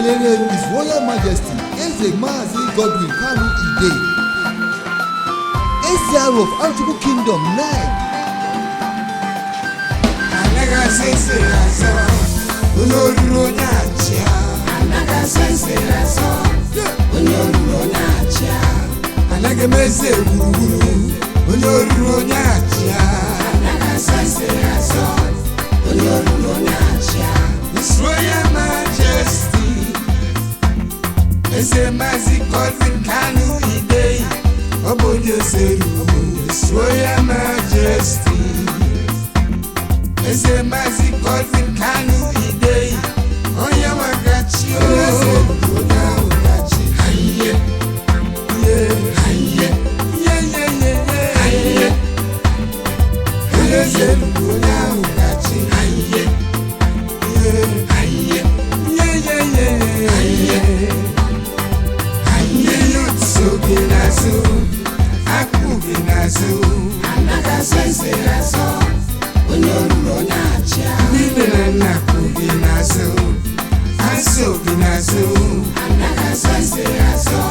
His Royal Majesty Adamazi Godwin Kanu Ide, SDR of Arochukwu Kingdom 9. His Royal Majesty Adamazi Godwin Kanu Ide, Obodo Seru. His Royal Majesty Adamazi Godwin Kanu Ide, Okennachi, Okennachi, Aye, yeah, Aye, yeah, yeah, yeah, Aye, Okennachi, Aye, yeah, Aye, yeah, yeah, yeah, Aye. Binazu, aku binazu, anaka sense raso, onyorulo nyacha. Bibele naku binazu, aso binazu, anaka sense raso,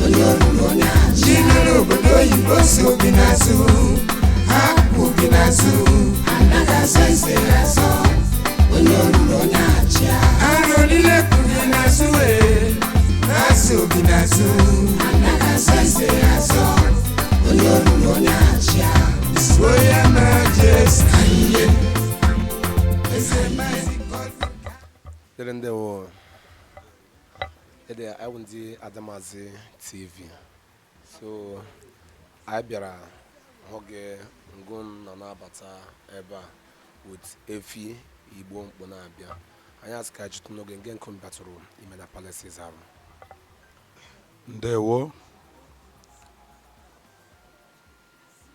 onyorulo nyacha. Jinolo bodo yiboso binazu, aku binazu, anaka sense raso, onyorulo nyacha. Aronile ku binazu aso binazu. His Royal Majesty I won the Adamazi TV. So I biara hoge ngun na bata eba with Efi Igbo Mkpona abia. Anya ska jitu no gen come battle imena palaces aru. Ndewo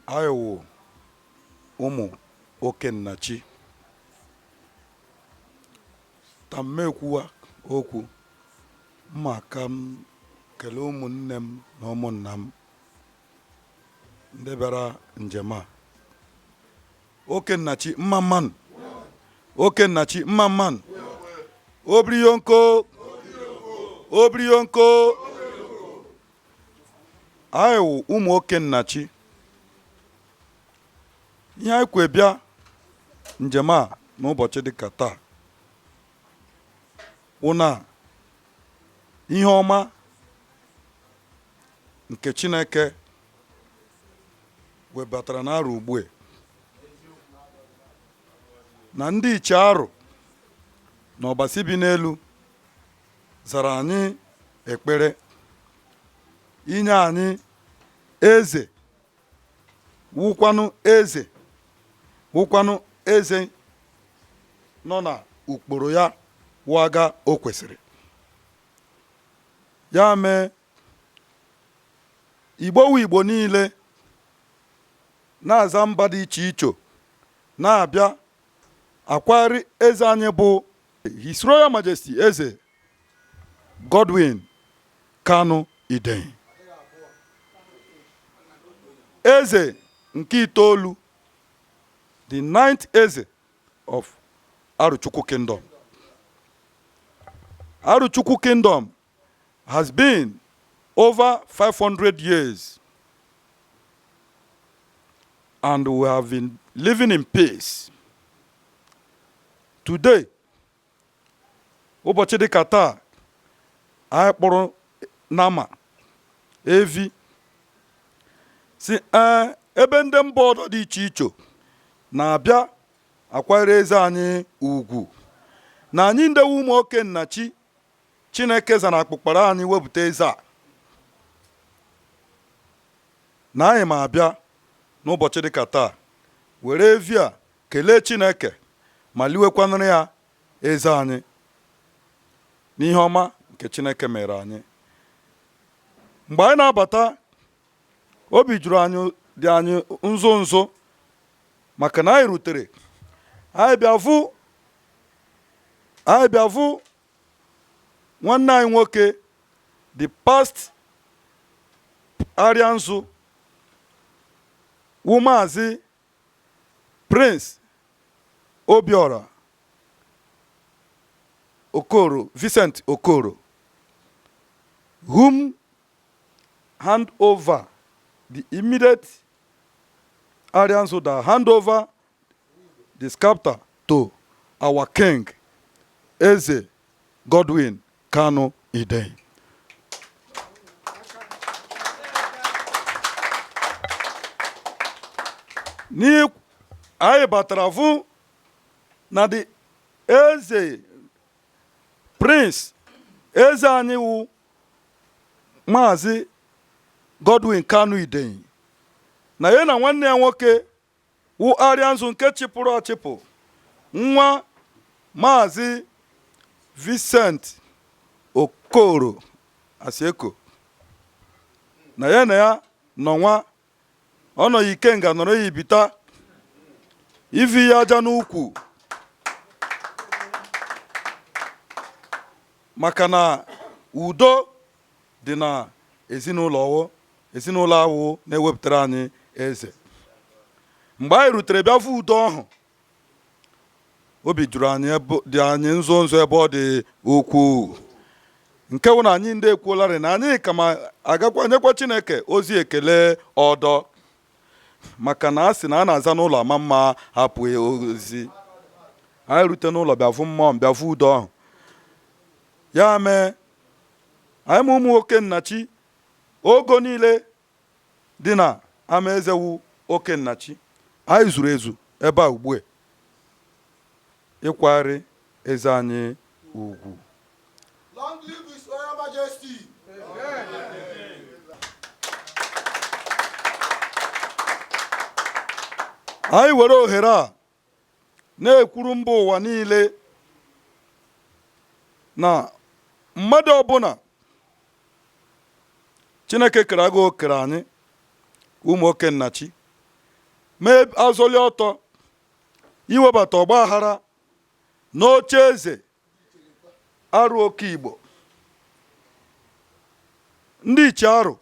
Ayo umu Okennachi tammekuwa okwu maka m kele ụmụnne m na ụmụnna m ndị bịara njem a. Okennachi mmamman, Okennachi mmamman, obriyonko obriyonko. Ayo umu Okennachi ihe anyị kwe bịa njem a n'ụbọchị dịka taa ụna ihe ọma nke Chineke webatara n'arụ ugbu a na ndị iche arụ na ọbasi bi n'elu zara anyị ekpere inye anyị eze wụkwanụ eze nọ na ukporo ya waga o kwesịrị ya mee Igbo niile na-aza mba dị iche iche na-abịa akwari eze anyị bụ His Royal Majesty Eze Godwin Kanu Ide, eze nke itoolu, the 9th eze of Arochukwu Kingdom. Arochukwu Kingdom has been over 500 years and we have been living in peace. Today, ụbọchị dịka taa, anyị kpọrọ nama evi si ebe ndị mba ọzọ dị iche iche na-abịa akwanyere eze anyị ugwu na anyị ndewo ụmụ Okennachi Chineke zana akpụkpara anyị wepụta eze a na anyị ma abịa n'ụbọchị dịka taa were evi a kelee Chineke ma liwekwanụrụ ya eze anyị n'ihe ọma nke Chineke mere anyị. Mgbe anyị na-abata obi juru anyị dị anyị nzo nzo maka na anyị rutere anyị bịa vu nwanne anyị nwoke the past Arianzu Maazị Prince Obiora Okoro, Vincent Okoro, whom hand over the immediate Arianzu that hand over the scepter to our king, Eze Godwin Kanu Idei. Ni anyị batara vu na the Eze Prince Eze anyị wu Maazị Godwin Kanu Idei na ya na nwanne ya nwoke wu Arianzu nke chịpụrụ achịpụ nwa Maazị Vincent Okoro Asieko na ya nọ nwa ọ nọ Ikenga nọrọ ya Ibita ivi ya aja n'ukwu maka na udo dị na ezinụlọ ahụ na-ewepụtara anyị eze. Mgbe anyị rutere bịa vu udo ahụ, obi juru anyị dị anyị nzo ebe ọ dị ukwuu, nke wụ na anyị ndị ekwuolarị na anyị ka ma agakwa nyekwa Chineke ozi ekele ọdọ maka na a sị na a na-aza n'ụlọ ama mma hapụ ozi. Anyị rute n'ụlọ bịa vu mmụọ bịa vu udo ahụ, ya mee anyị ma ụmụ Okennachi ogo niile dị na ama eze wu Okennachi anyị zuru ezu ebe a ugbu a ịkwagharị eze anyị ugwu. Long live His Royal Majesty. Anyị were ohere a na-ekwuru mba ụwa niile na mmadụ ọbụla Chineke kere agụ okere anyị ụmụ Okennachi mee azọli ọtọ iwebata ọgba aghara n'oche eze arụ oke Igbo, ndị iche arụ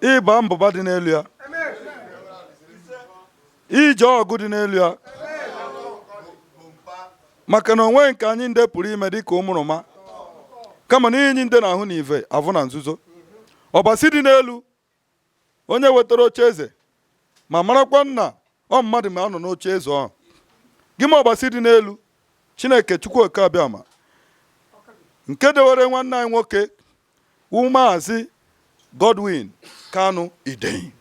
ịba mbụba dị n'elu ya, ije ọgụ dị n'elu ya, maka na onwe nke anyị nde pụrụ ime dịka ụmụrụma kama na inyi nde na-ahụ na ive avụ na nzuzo. Ọbasi dị n'elu onye wetara oche eze ma marakwa nna ọ mmadụ ma anọ n'oche eze ahụ, gị ma ọbasi dị n'elu Chineke Chukwu oke abịama nke dewere nwanne anyị nwoke wu Maazị Godwin Kanu Idei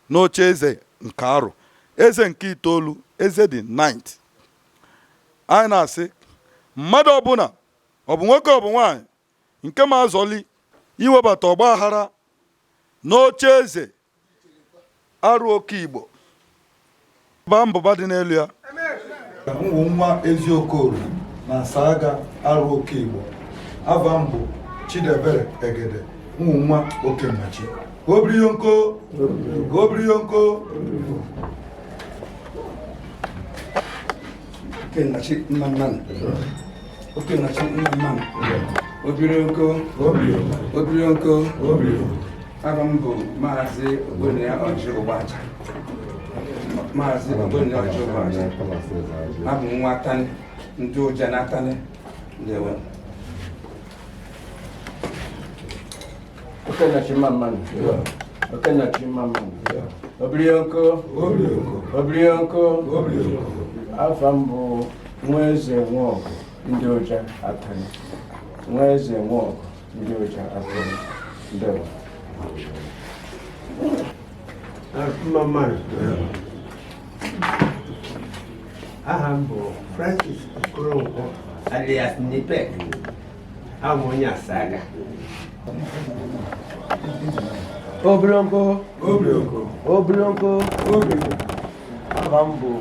n'oche eze nke arụ, eze nke itoolu, eze dị 9th. Anyị na-asị mmadụ ọbụla ọ bụ nwoke ọ bụ nwaanyị nke ma azọli iwebata ọgba aghara n'oche eze arụ oke Igbo ba mbụba dị n'elu ya. Nwụ nwa Eziokoro na Asaga arụ oke Igbo, ava mbụ Chidebere Egede, nwụ nwa Okennachi. Obriyonko Okennachi Nnamani, Okennachi Nnamani, Obriyonko, ava mbụ Maazị Okennachi Maazị Okennachi abụ nwa Atani ndị ụja na Atani ndewo. Okennachi Nnamani, Obriyonko, afa mbụ nwa eze Nwaọgụ ndị ụja Atani, nwa eze Nwaọgụ ndị ụja Atani ndewo. Aha m bụ Francis Okoronkwo alias Nipek, abụ onye Asaga. Obriyonko, afa mbụ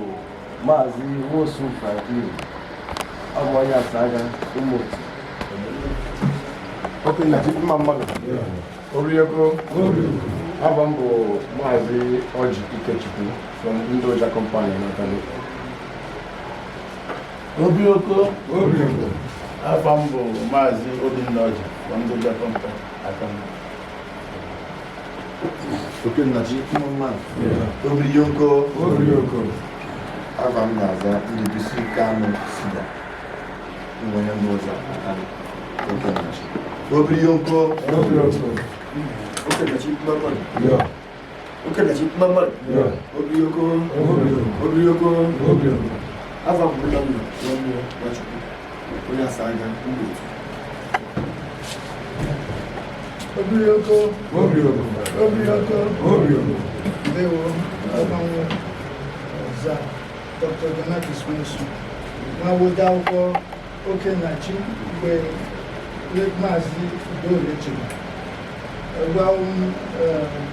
Maazị Nwosu Franklin, abụ onye Asaga Umuotu. Okennachi Nnamani, Obriyonko, afa mbụ Maazị Ọjị Ikechukwu from ndị ụja company n'Atani. Obriyonko, afa mbụ Maazị Obinna Ọjị from ndị ụja company Atani. Okennachi Obriyonko Adamazi Kano Sida Onye ndị ụzọ Okennachi Obriyonko Okennachi Obriyonko Arochukwu onye asaga Obriyonko Ndewo Abanwo za Dr. Okennachi Swenson nwa wode akwụkwọ Okennachi mgbe Maazị Udole chịrị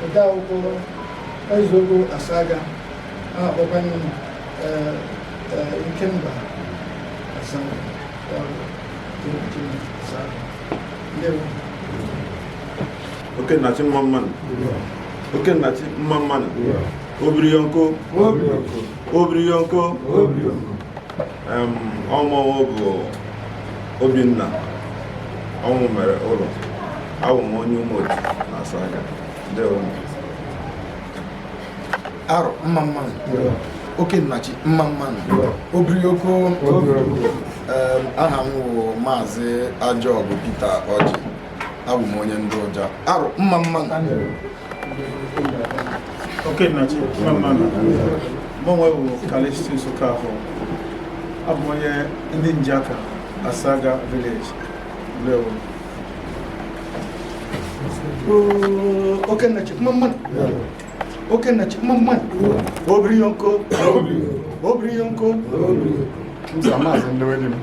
ode akwụkwọ Ezeogo Asaga a na-akpọkwanye Ikemba Asaga Ndewo Okennachi Mmamman Obriyonko ọmụmụ bụ Obinna ọnwụ mere ụlọ awụ m onye ụmụotu na Asaga ndewo Aro Mmamman Okennachi Mmamman Obriyonko aha m wụ Maazị Ajọgụ Peter Ọjị abụ m onye ndị ụja Aro Mmamman Okennachi Mmamman mụnwe bụ Kalistus Okafọ abụ onye ndị Njaka Asaga village Lewo Okennachi Mmamman Obriyonko Nza Maazị Ndewedi m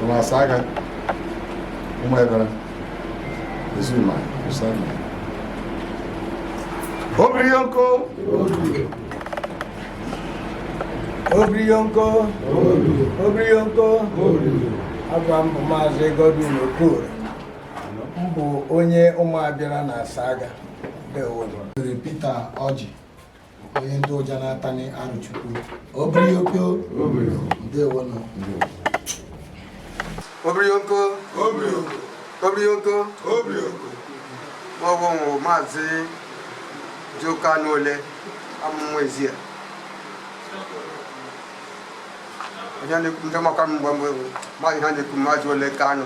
na Asaga ụmụ ebere Ezuma Usama Obriyonko Agwa m bụ Maazị Godwin Okoro mbụ onye ụmụabịara na Asaga Ndewo Peter Ọjị onye ndị ụja na-atani Arochukwu Obriyonko ndewo nọ Obriyonko maọbụ Maazị Joka n'ole amụmụ ezie ndị maka mgbe maazị ha na-ekwu Maazị Ole Kano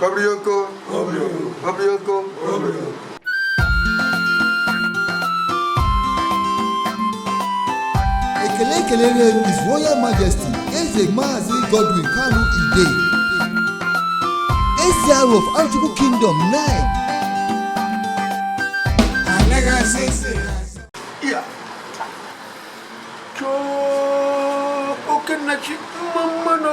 Obriyonko ekele ekelere His Royal Majesty Eze Maazị Godwin Kanu Ide Eziaro of Arochukwu Kingdom 9 Okennachi Mmamman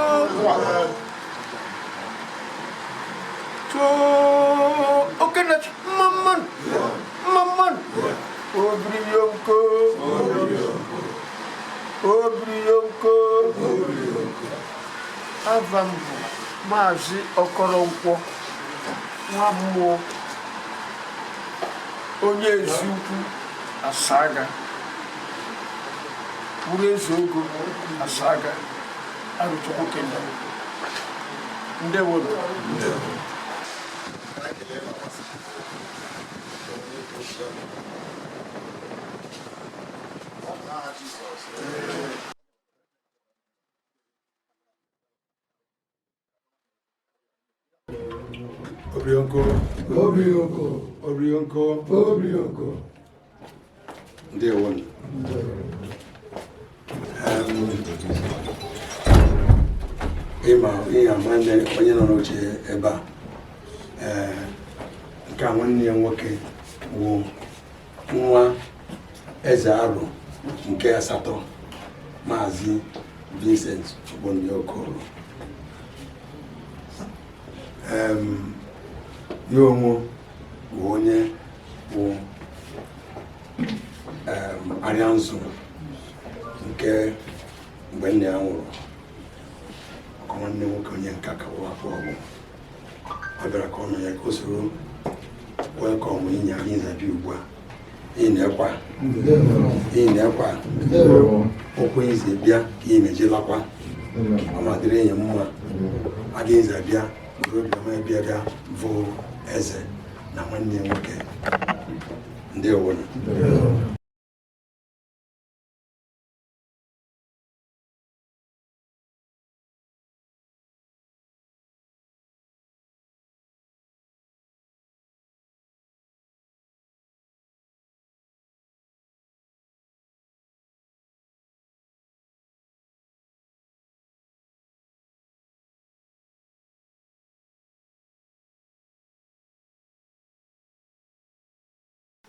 Okennachi Mmamman Obriyonko Avam Maazị Okoronkwo nwa mmụọ onye Eziukwu Asaga bụrụ Ezeogo Asaga Arochukwu Kingdom ndewo Obriyonko ndewo ịma ihe nwanne onye nọ n'oche ebe a nke a nwanne ya nwoke bụ nwa Eze Aro nke asatọ Maazị Vincent Okoro ya onwe bụ onye bụ Arianzu nke mgbe nne ya nwụrụ ọkọ nwanne nwoke onye nka ka afọ ọgwụ ọ bịara ka ọ nọ ya ka o soro welkọm inye anyị zabi ugbu a ị na-ekwa okwu ize bịa ka ị na-ejelakwa ọ ma dịrị enyi mma aga ize bịa obiọma bịa bụ eze na nwanne ya nwoke. Ndewo.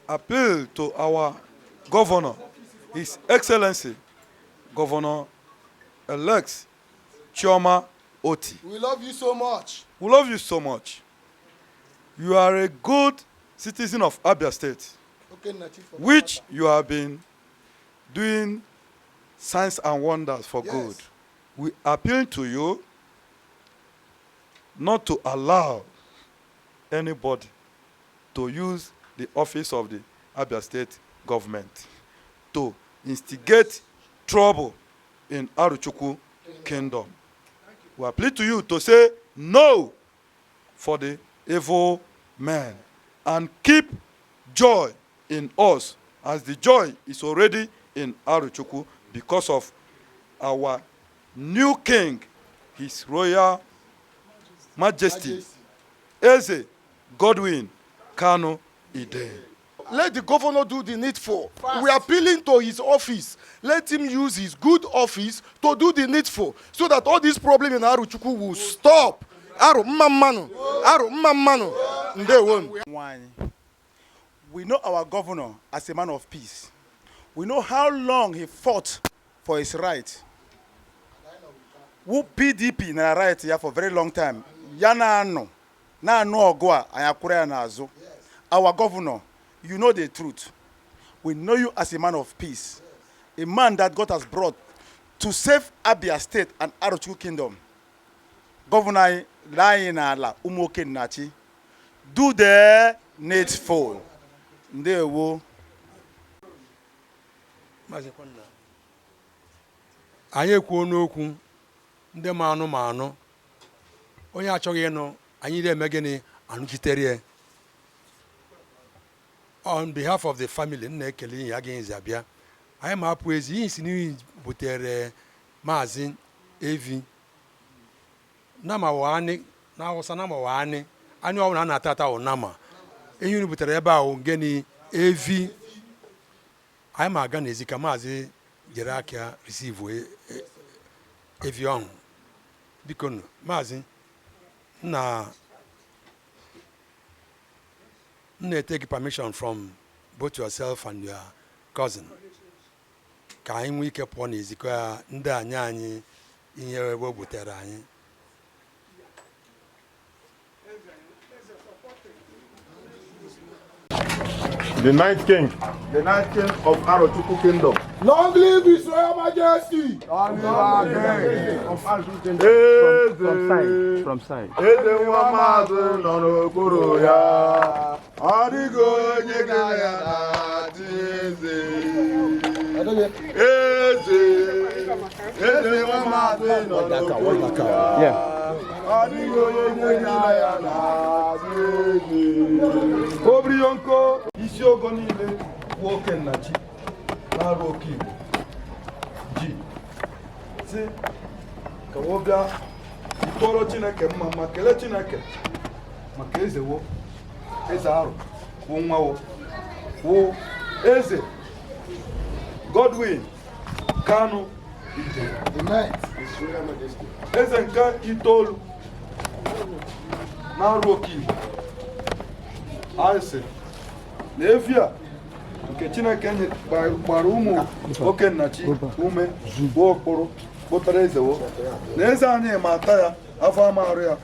Appeal to our governor, His Excellency, Governor-elect Chioma Oti. We love you so much. We love you so much. You are a good citizen of Abia State, Okennachi, which you have been doing signs and wonders for Yes. good. We appeal to you not to allow anybody to use the office of the Abia State government to instigate trouble in Arochukwu kingdom. We appeal to you to say no for the evil men and keep joy in us, as the joy is already in Arochukwu because of our new king, His Royal Majesty Eze Godwin Kanu Ide. let the governor do the needful. We are appealing to his office. Let him use his good office to do the needful so that all this problem in Arochukwu will stop. Aro mmamanu. We know our governor as a man of peace. We know how long he fought for his right. Who PDP na right here for a very long time. Yana no. Na no ogwa ayakure na azu. Our governor, you know the truth. We know you as a man of peace. A man that God has brought to save Abia State and Arochukwu Kingdom. Governor lying ala Okennachi. Do the needful. Ndewo. Anyị ekwuo n'okwu ndị ma anụ onye achọghị ịnụ anyị na-eme gịnị anụchitere. On behalf of the family, nna ekele ya ga-ezi abịa anyị ma apụ ezi ihe si n'ihi butere Maazị Evi na ma wani na Hausa na ma wani anyị ọbụla na atata ụnama ihe unu butere ebe ahụ gịnị Evi anyị ma aga n'ezi ka Maazị jere aka receive Evi ọhụrụ. Biko Maazị na take permission from both yourself and your cousin ka anyị nwee ike pụọ n'ezikọ ya ndị anyị ihe ebe o butere anyị. The Night King of Arochukwu Kingdom. Long live His Royal Majesty. From side. Eze nwa maazị nọ n'okpuru ya. Adịgo onye ga-ya na-achị eze. Eze nwa maazị nọ n'okpuru ya. Adịgo onye ga-ya na-achị eze. Obrionko isi ogo niile bụ Okennachi na-arụ oke Igbo ji si ka ọ bịa tụọrọ Chineke mma ma kelee Chineke maka ezewo eze arụ bụ nwawo bụ eze Godwin Kanu Ide, eze nke itoolu na-arụ oke Igbo. Anyị sị na efi a nke Chineke gbara ụmụ Okennachi ume gbuo okporo kpụtara ezewo na eze anyị ma ata ya afọ ama arụ ya.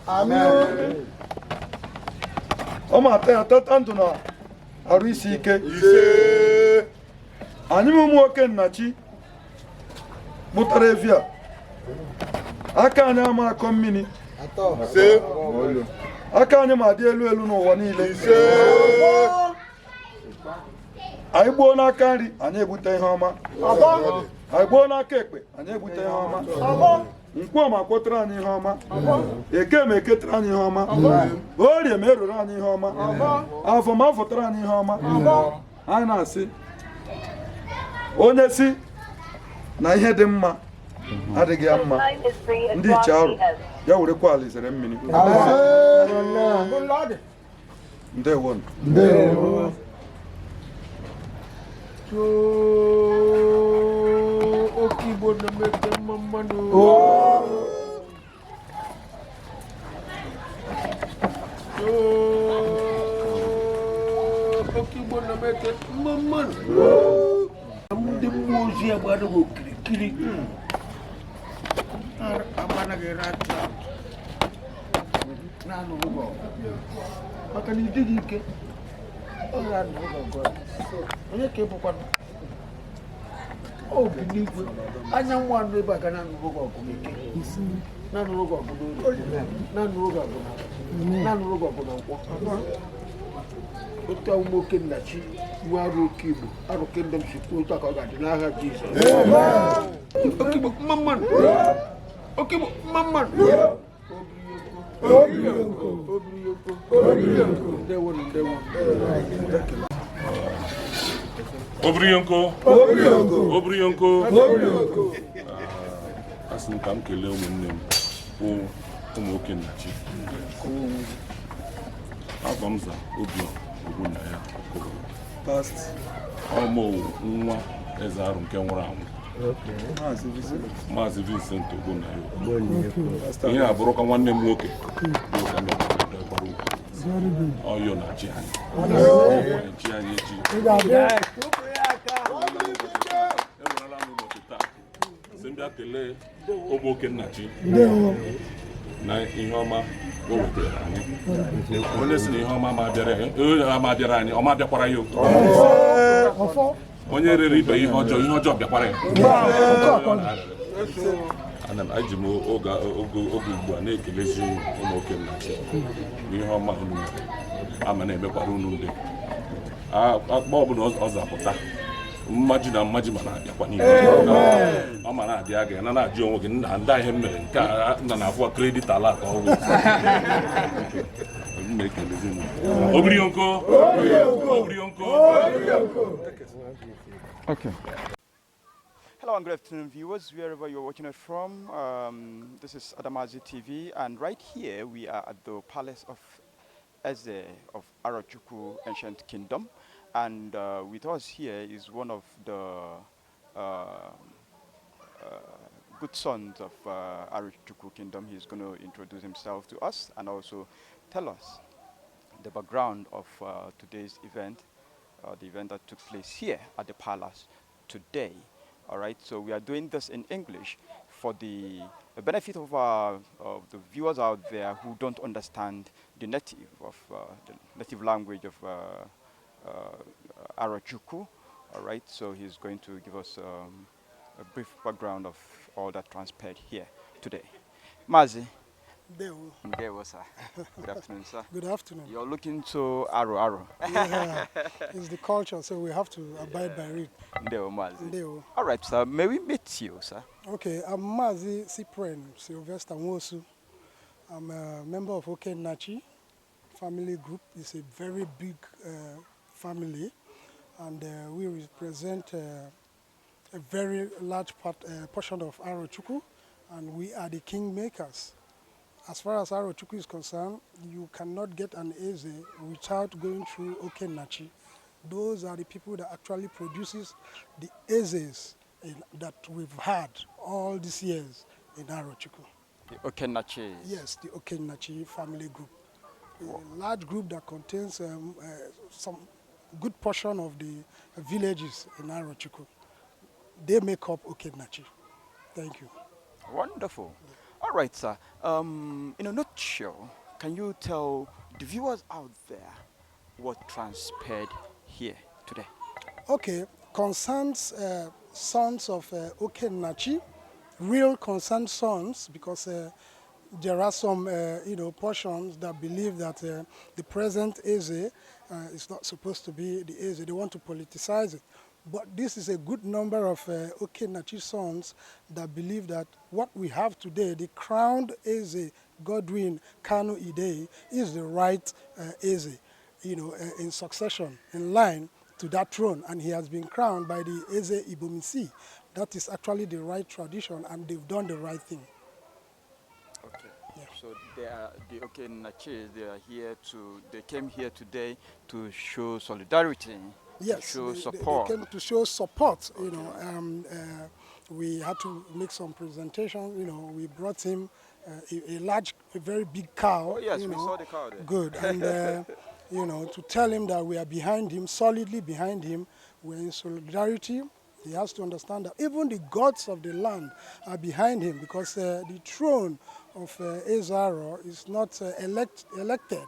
Ọ ma ata ya tata ndụ na arụ isi ike ise. Anyị ụmụ Okennachi kpụtara efi a aka anyị ama akọ mmiri aka anyị ma dị elu elu n'ụwa niile. Anyị gbuo n'aka nri anyị ebute ihe ọma, anyị gbuo n'aka ekpe anyị ebute ihe ọma. Nkwọ ma kwotara anyị ihe ọma. Eke ma eketara anyị ihe ọma. Orie ma eruru anyị ihe ọma. Afọ ma afọtara anyị ihe ọma. Anyị na-asị onye si na ihe dị mma adịghị ya mma, ndị iche arụ ya werekwa ala izere mmiri. Ndewo. Ndewo. Okigbo na mete mmanụ. Okigbo na mete mmanụ. Ndị mmụọ ozi agbara okirikiri. Amanaghị rata. Naanị ụgbọ. Maka na ịdịghị ike. Ọ ga-anọ ụgbọ. Onye ka ị bụkwa? Oh, n'igwe anya nwa anụ ebe a ga na-anụrụ gị ọgụ n'ike, na-anụrụ gị ọgụ n'olu, na-anụrụ gị ọgụ na nkwọ. Otu ahụ Okennachi nwa arụ oke Igbo, arụ Kindred sikwu otu a ka ọ ga-adị n'agha Jizọs. Okigbo mmanụ, Okigbo mmanụ. Ndewo. Obrionko. Asị m ka m kelee ụmụnne m bụ ụmụ Okennachi. Agwa m za Ogbonnaya ọmụ nwa eze arụ nke nwụrụ anwụ, Maazị Vincent Ogbonnaya. Ihe a bụrụkwa nwanne m nwoke Ọyọ na chi anyị echi. Enwerela m ụbọchị taa si m bịa kelee ụmụ Okennachi na ihe ọma o wetara anyị. Onye si na ihe ọma ma bịara anyị, ọma bịakwara ya. Onye rere ibe ihe ọjọọ bịakwara ya. Eji m oge ugbu a na-ekelezi ụmụ Okennachi n'ihe ọma unu ama na-emekwara unu ndị akpa ọbụla ọ zapụta mmaji na mmaji ma na-abịakwa n'ihe ọ ma na-abịa gị na na-ajụ onwe gị nna ndị ihe mere nke a nna na-afụ kredit ala ka ọgwụ na-ekelezi Obrionko. Okay. Hello and good afternoon, viewers, wherever you're watching it from. This is Adamazi TV, and right here we are at the palace of Eze of Arochukwu Ancient Kingdom, and with us here is one of the good sons of Arochukwu Kingdom. He's going to introduce himself to us and also tell us the background of today's event, the event that took place here at the palace today. All right, so we are doing this in English for the benefit of the viewers out there who don't understand the native language of Arochukwu. All right, so he's going to give us a brief background of all that transpired here today. Mazi. Ndewo, sir. Good afternoon, sir. Good afternoon. You're looking so arrow. Yeah, it's the culture, so we have to abide by it. Ndewo, Mazi. Ndewo. All right, sir. May we meet you, sir? Okay, I'm Mazi Cyprian Sylvester Nwosu. I'm a member of Okennachi family group. It's a very big family, and we represent a very large portion of Arochukwu, and we are the kingmakers. As far as Arochukwu is concerned, you cannot get an Eze without going through Okennachi. Those are the people that actually produces the Ezes that we've had all these years in Arochukwu. The Okennachi? Yes, the Okennachi family group. A large group that contains some good portion of the villages in Arochukwu. They make up Okennachi. Thank you. Wonderful. All right, sir. In a nutshell, can you tell the viewers out there what transpired here today? Okay, concerns sons of Okennachi, real concerned sons, because there are some portions that believe that the present Eze is not supposed to be the Eze. They want to politicize it. But this is a good number of Okennachi sons that believe that what we have today, the crowned Eze Godwin Kanu Idei, is the right Eze, in succession, in line to that throne. And he has been crowned by the Eze Ibomisi. That is actually the right tradition, and they've done the right thing. Okay. Yeah. So they are the Okennachi. They came here today to show solidarity. Yes, to show support. They came to show support. We had to make some presentation. We brought him a very big cow. Oh yes, we saw the cow there. Good, and to tell him that we are behind him, solidly behind him. We're in solidarity. He has to understand that even the gods of the land are behind him, because the throne of Ezaro is not elected.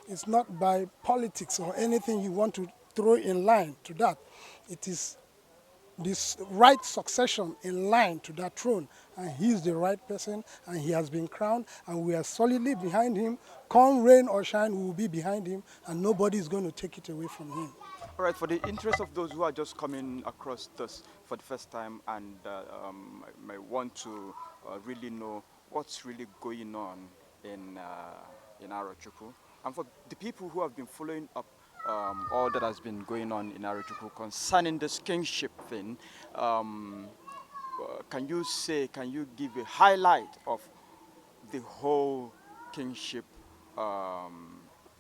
It's not by politics or anything you want to throw in line to that. It is this right succession in line to that throne, and he's the right person, and he has been crowned, and we are solidly behind him. Come rain or shine, we will be behind him, and nobody is going to take it away from him. All right, for the interest of those who are just coming across this for the first time and may want to really know what's really going on in Arochukwu, and for the people who have been following up all that has been going on in Arochukwu concerning this kingship thing, can you give a highlight of the whole kingship?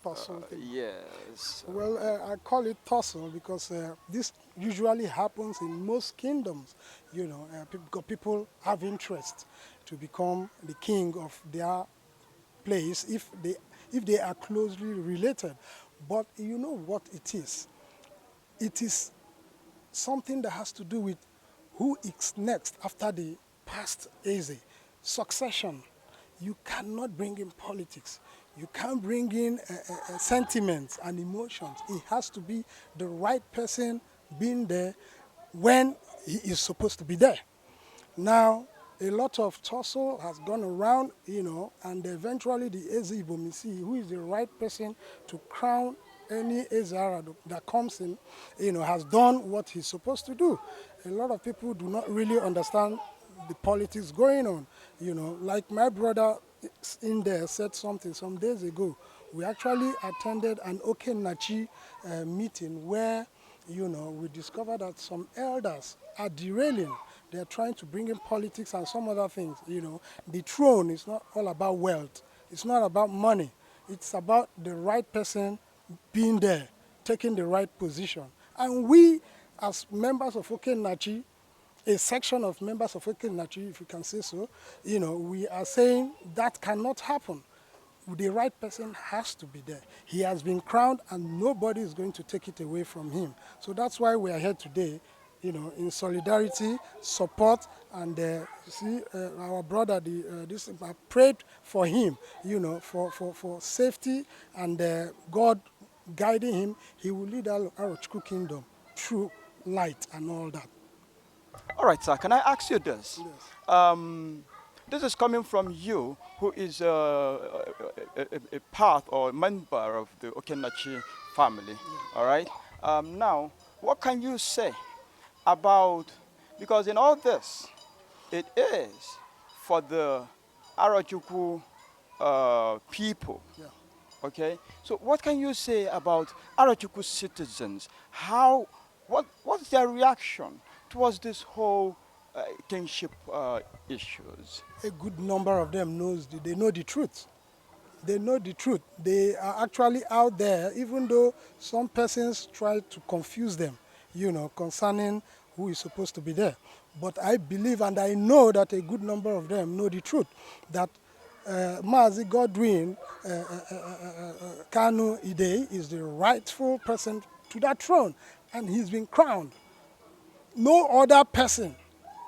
Tussle thing? Yes. Well, I call it tussle because this usually happens in most kingdoms. People have interest to become the king of their place if they are closely related. But you know what it is? It is something that has to do with who is next after the past Eze. Succession. You cannot bring in politics. You can't bring in sentiments and emotions. It has to be the right person being there when he is supposed to be there. Now, a lot of tussle has gone around, and eventually the Eze Ibomisi, who is the right person to crown any Ezara that comes in, has done what he's supposed to do. A lot of people do not really understand the politics going on. Like my brother in there said something some days ago. We actually attended an Okennachi meeting where, we discovered that some elders are derailing. They are trying to bring in politics and some other things. The throne is not all about wealth. It's not about money. It's about the right person being there, taking the right position. And we, as members of Okennachi, a section of members of Okennachi, if you can say so, we are saying that cannot happen. The right person has to be there. He has been crowned and nobody is going to take it away from him. So that's why we are here today, in solidarity, support, and see our brother, I prayed for him, for safety, and God guiding him. He will lead our Arochukwu kingdom through light and all that. All right, sir, can I ask you this? Yes. This is coming from you, who is a part or member of the Okennachi family, all right? Now, what can you say about, because in all this, it is for the Arochukwu people, okay? So what can you say about Arochukwu citizens? What's their reaction towards this whole kingship issues? A good number of them they know the truth. They know the truth. They are actually out there, even though some persons try to confuse them, concerning who is supposed to be there. But I believe and I know that a good number of them know the truth, that Mazi Godwin Kanu Idei is the rightful person to that throne, and he's been crowned. No other person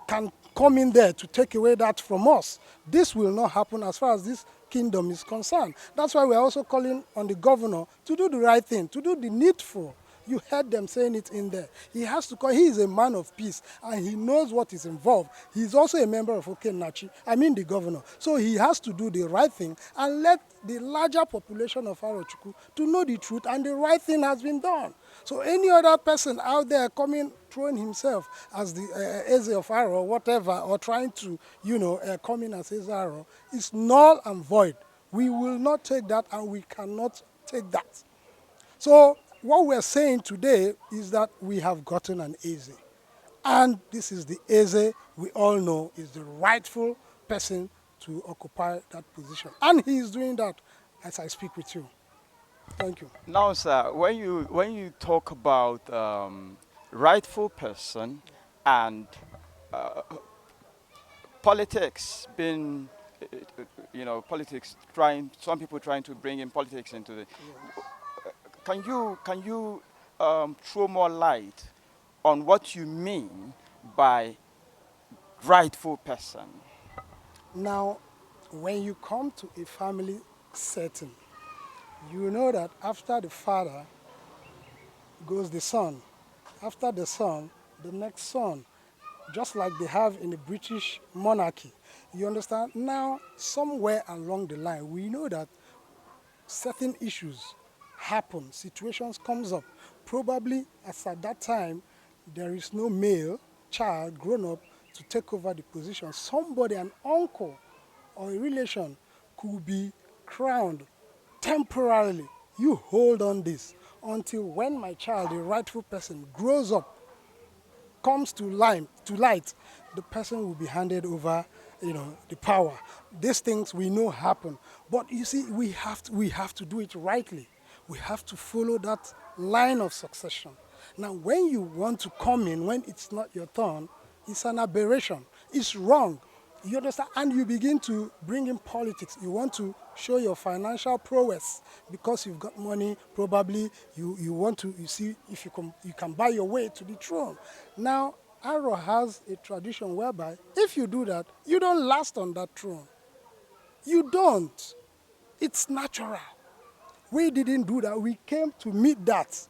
can come in there to take away that from us. This will not happen as far as this kingdom is concerned. That's why we're also calling on the governor to do the right thing, to do the needful, You heard them saying it in there. He has to call. He is a man of peace, and he knows what is involved. He's also a member of Okennachi, the governor. So he has to do the right thing and let the larger population of Arochukwu to know the truth, and the right thing has been done. So any other person out there throwing himself as the Eze of Aro or whatever, or trying to, come in as Eze Aro, is null and void. We will not take that, and we cannot take that. So what we're saying today is that we have gotten an Eze. And this is the Eze we all know is the rightful person to occupy that position. And he is doing that as I speak with you. Thank you. Now, sir, when you talk about rightful person and politics being, politics some people trying to bring in politics into the. Can you throw more light on what you mean by rightful person? Now, when you come to a family setting, you know that after the father goes the son. After the son, the next son, just like they have in the British monarchy. You understand? Now, somewhere along the line, we know that certain issues happen, situations comes up. Probably as at that time, there is no male child grown up to take over the position. Somebody, an uncle or a relation, could be crowned temporarily. You hold on this until when my child, the rightful person, grows up, comes to light, the person will be handed over, the power. These things we know happen. But you see, we have to do it rightly. We have to follow that line of succession. Now, when you want to come in, when it's not your turn, it's an aberration. It's wrong. You understand? And you begin to bring in politics. You want to show your financial prowess because you've got money. Probably you want to, see if you can buy your way to the throne. Now, Aro has a tradition whereby if you do that, you don't last on that throne. You don't. It's natural. We didn't do that. We came to meet that.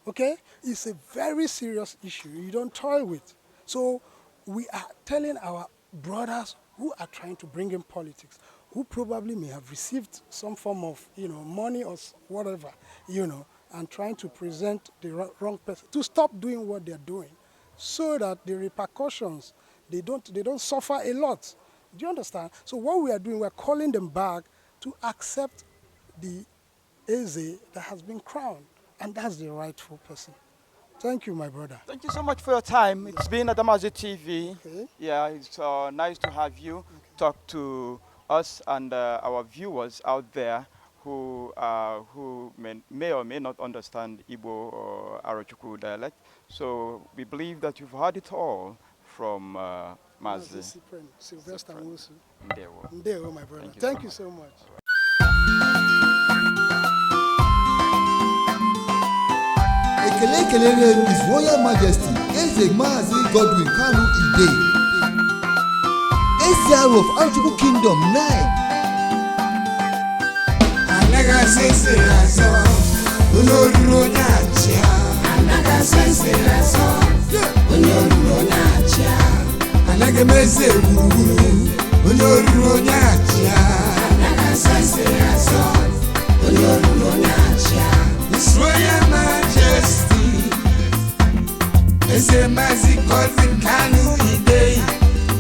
Okay? It's a very serious issue. You don't toy with. So we are telling our brothers who are trying to bring in politics, who probably may have received some form of, money or whatever, and trying to present the wrong person, to stop doing what they're doing, so that the repercussions, they don't suffer a lot. Do you understand? So what we are doing, we're calling them back to accept the Eze that has been crowned, and that's the rightful person. Thank you, my brother. Thank you so much for your time. It's been Adamazi TV. Okay. Yeah, it's nice to have you talk to us and our viewers out there who may or may not understand Igbo or Arochukwu dialect. So we believe that you've heard it all from Mazi. Sylvester Nwosu. Ndewo, my brother. Thank you so much. Ekele His Royal Majesty Eze Mazi Godwin Kanu Ide, Eze Aro of Arochukwu Kingdom 9. Anaga sese raso, unoro nyachia. Anaga sese raso, unoro nyachia. Anaga meze uru, unoro nyachia. Anaga sese raso, unoro nyachia. His Royal Majesty Eze Mazi Godwin Kanu Ide,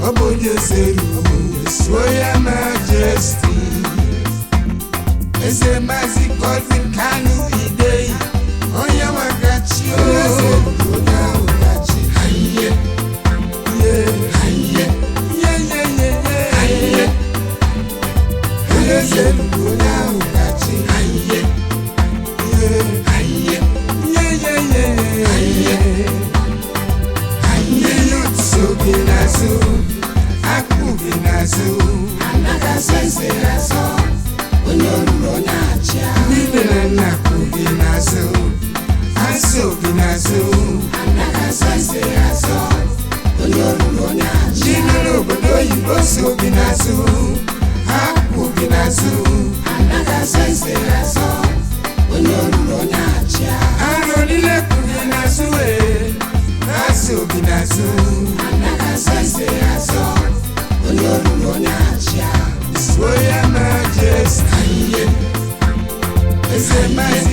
Obodo Seru. His Royal Majesty Eze Mazi Godwin Kanu Ide, Oya Wagachi, Oya Wagachi, Haye, Haye, Haye, Eze Oya Wagachi, Haye, Haye, Haye, Yutsu Binazu, Aku Binazu, Anaga Sense Razo. Nibele na kubinazo, aso binazo, anaga sense aso, onyoruno nyachi. Jinolo bodo yiboso binazo, haku binazo, anaga sense aso, onyoruno nyachi. Aro nile Adamazi